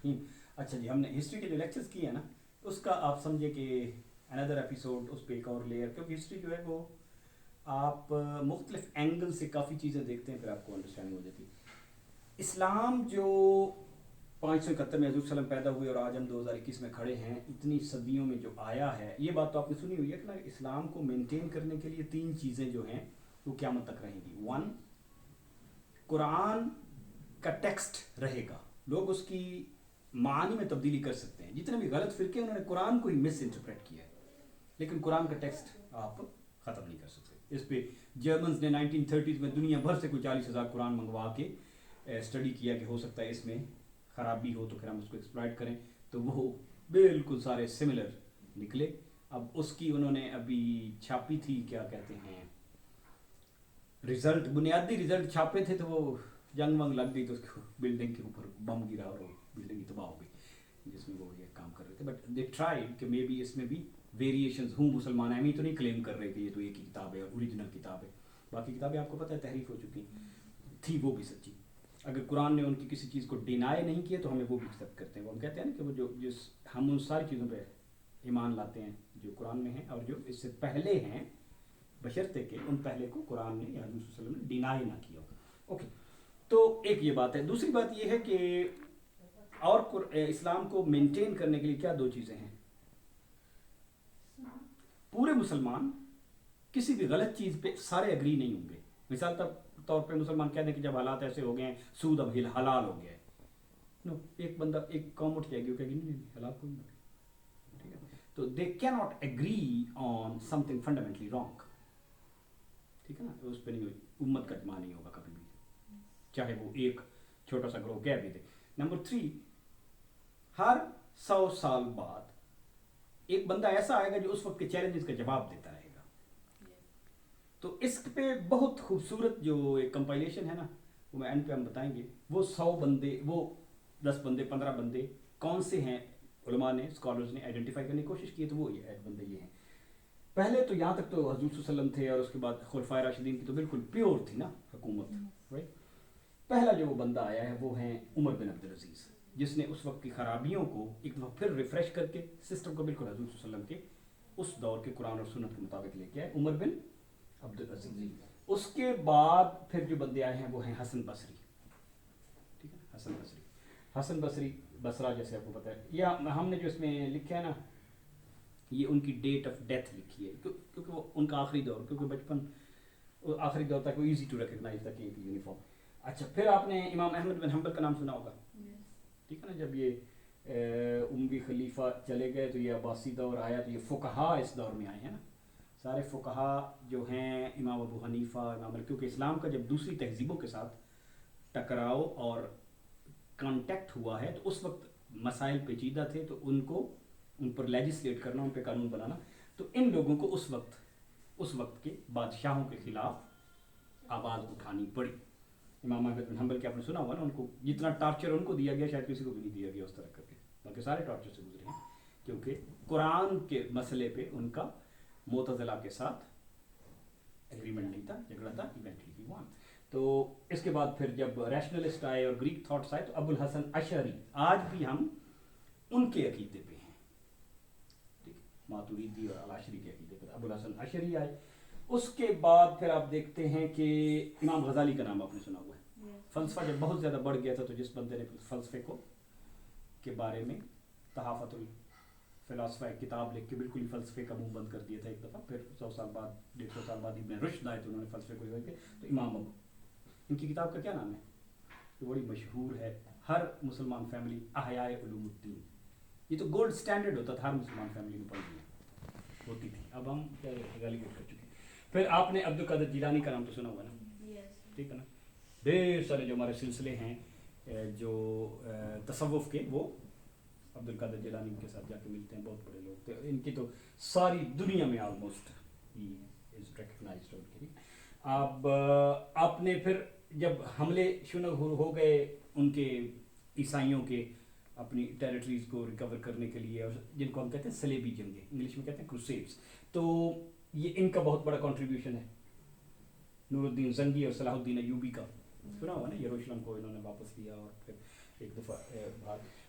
الرحیم. اچھا جی، ہم نے ہسٹری کے جو لیکچرز کیے ہیں نا، اس کا آپ سمجھے کہ اندر ایپیسوڈ اس پہ ایک اور لیئر، کیونکہ ہسٹری جو ہے وہ آپ مختلف اینگل سے کافی چیزیں دیکھتے ہیں، پھر آپ کو انڈرسٹینڈنگ ہو جاتی ہے. اسلام جو 571 میں حضور صلی اللہ علیہ وسلم پیدا ہوئے اور آج ہم 2021 میں کھڑے ہیں، اتنی صدیوں میں جو آیا ہے، یہ بات تو آپ نے سنی ہوئی ہے کہ نا، اسلام کو مینٹین کرنے کے لیے 3 چیزیں جو ہیں وہ قیامت تک رہیں گی. 1، قرآن کا ٹیکسٹ رہے گا، لوگ اس کی معانی میں تبدیلی کر سکتے ہیں. جتنے بھی غلط فرقے انہوں نے قرآن کو ہی مس انٹرپریٹ کیا ہے، لیکن قرآن کا ٹیکسٹ آپ ختم نہیں کر سکتے. اس پہ جرمنز نے 1930s میں دنیا بھر سے کوئی 40,000 قرآن منگوا کے اسٹڈی کیا کہ ہو سکتا ہے اس میں خرابی ہو تو پھر ہم اس کو ایکسپلائٹ کریں، تو وہ بالکل سارے سملر نکلے. اب اس کی انہوں نے ابھی چھاپی تھی، کیا کہتے ہیں، رزلٹ، بنیادی رزلٹ چھاپے تھے، تو وہ جنگ ونگ لگ گئی تو اس کو بلڈنگ کے اوپر بم گرا اور بلڈنگ تباہ ہو گئی جس میں وہ یہ کام کر رہے تھے. بٹ دے ٹرائیڈ کہ مے بی اس میں بھی ویریشنز ہوں. مسلمان اہمی تو نہیں کلیم کر رہے کہ یہ تو ایک ہی کتاب ہے، اوریجنل کتاب ہے. باقی کتابیں آپ کو پتہ ہے تحریف ہو چکی تھی، وہ بھی سچی. اگر قرآن نے ان کی کسی چیز کو ڈینائی نہیں کیا تو ہمیں وہ بھی ایکسیپٹ کرتے ہیں. وہ ہم کہتے ہیں نا کہ وہ جو ہم ان ساری چیزوں پہ ایمان لاتے ہیں جو قرآن میں ہیں اور جو اس سے پہلے ہیں، بشرطے کہ ان پہلے کو قرآن نے یا حضور صلی اللہ علیہ وسلم نے ڈینائی نہ کیا. اوکے، تو ایک یہ بات ہے. دوسری بات یہ ہے کہ اور اسلام کو مینٹین کرنے کے لیے کیا 2 چیزیں ہیں. پورے مسلمان کسی بھی غلط چیز پہ سارے اگری نہیں ہوں گے. مثال طور پہ مسلمان کہہ دیں کہ جب حالات ایسے ہو گئے ہیں، سود اب حلال ہو گیا ہے، نو، ایک بندہ ایک قوم اٹھ جائے گی، وہ کہے گی نہیں حلال کوئی نہیں. ٹھیک ہے، تو دے کی not agree on some thing fundamentally wrong. ٹھیک ہے نا، اس پہ نہیں، امت کا اجماع نہیں ہوگا کبھی بھی، چاہے وہ ایک چھوٹا سا گروہ کہہ بھی دے. نمبر 3، ہر 100 سال بعد ایک بندہ ایسا آئے گا جو اس وقت کے چیلنجز کا جواب دیتا رہے گا. تو اس پہ بہت خوبصورت جو ایک کمپائلیشن ہے نا، وہ میں اینڈ پہ ہم بتائیں گے. وہ 100 بندے، وہ 10 بندے، 15 بندے کون سے ہیں، علماء نے، اسکالرز نے آئیڈینٹیفائی کرنے کی کوشش کی ہے. تو وہ یہ 8 بندے یہ ہیں. پہلے تو یہاں تک تو حضور صلی اللہ علیہ وسلم تھے، اور اس کے بعد خلفائے راشدین کی تو بالکل پیور تھی نا حکومت. رائٹ، پہلا جو وہ بندہ آیا ہے وہ ہیں عمر بن عبد العزیز، جس نے اس وقت کی خرابیوں کو ایک دفعہ پھر ریفریش کر کے سسٹم کو بالکل حضور صلی اللہ علیہ وسلم کے اس دور کے قرآن اور سنت کے مطابق لے کے آئے. عمر بن عبد العزیز. اس کے بعد پھر جو بندے آئے ہیں وہ ہیں حسن بصری. ٹھیک ہے، حسن بصری بصرہ جیسے آپ کو پتہ ہے. یا ہم نے جو اس میں لکھا ہے نا، یہ ان کی ڈیٹ آف ڈیتھ لکھی ہے کیونکہ وہ ان کا آخری دور، کیونکہ بچپن آخری دور تک وہ ایزی ٹو ریکگنائز تھا کہ ایک یونیفارم. اچھا، پھر آپ نے امام احمد بن حنبل کا نام سنا ہوگا. ٹھیک ہے نا، جب یہ اموی خلیفہ چلے گئے تو یہ عباسی دور آیا، تو یہ فقہا اس دور میں آئے ہیں نا. سارے فقہا جو ہیں، امام ابو حنیفہ، امام، کیونکہ اسلام کا جب دوسری تہذیبوں کے ساتھ ٹکراؤ اور کانٹیکٹ ہوا ہے تو اس وقت مسائل پیچیدہ تھے، تو ان پر لیجسلیٹ کرنا، ان پہ قانون بنانا، تو ان لوگوں کو اس وقت کے بادشاہوں کے خلاف آواز اٹھانی پڑی. امام احمد بن حنبل کے آپ نے سنا ہوا نا، ان کو جتنا ٹارچر ان کو دیا گیا شاید کسی کو بھی نہیں دیا گیا اس طرح کر کے، بلکہ سارے ٹارچر سے گزرے ہیں، کیونکہ قرآن کے مسئلے پہ ان کا معتزلہ کے ساتھ ایگریمنٹ نہیں تھا، جھگڑا تھا. ایونچولی ہی وان. تو اس کے بعد پھر جب ریشنلسٹ آئے اور گریک تھاٹس آئے، تو ابو الحسن اشعری، آج بھی ہم ان کے عقیدے پہ ہیں. ٹھیک، ماتوریدی اور الاشری کے عقیدے پہ ابو الحسن اشعری آئے. اس کے بعد پھر آپ دیکھتے ہیں کہ امام غزالی کا نام آپ نے سنا ہوا ہے. فلسفہ جب بہت زیادہ بڑھ گیا تھا تو جس بندے نے فلسفے کو کے بارے میں تحافت الفلاسفہ ایک کتاب لکھ کے بالکل ہی فلسفے کا منہ بند کر دیا تھا ایک دفعہ. پھر 100 سال بعد، 150 سال بعد ابن رشد آئے تو انہوں نے فلسفے کو لے کے، تو امام ابو، ان کی کتاب کا کیا نام ہے، جو بڑی مشہور ہے، ہر مسلمان فیملی احیاء علوم الدین. یہ تو گولڈ سٹینڈرڈ ہوتا تھا، ہر مسلمان فیملی میں پڑھنی ہوتی تھی. اب ہم کیا ریلیگیٹ کر چکے ہیں. پھر آپ نے عبد القادر جیلانی کا نام تو سنا ہوا نا. ٹھیک ہے نا، ڈھیر سارے جو ہمارے سلسلے ہیں جو تصوف کے، وہ عبد القادر جیلانی کے ساتھ جا کے ملتے ہیں. بہت بڑے لوگ تھے، ان کی تو ساری دنیا میں آلموسٹ ہی از ریکگنائزڈ. اب آپ نے پھر جب حملے شروع ہو گئے ان کے عیسائیوں کے اپنی ٹیریٹریز کو ریکور کرنے کے لیے، اور جن کو ہم کہتے ہیں صلیبی جنگیں، انگلش میں کہتے ہیں کروسیڈز، تو یہ ان کا بہت بڑا کنٹریبیوشن ہے. نور الدین زنگی اور صلاح الدین ایوبی کا سنا ہوا نا، یروشلم کو انہوں نے واپس لیا اور پھر ایک دفعہ بعد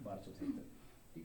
1273।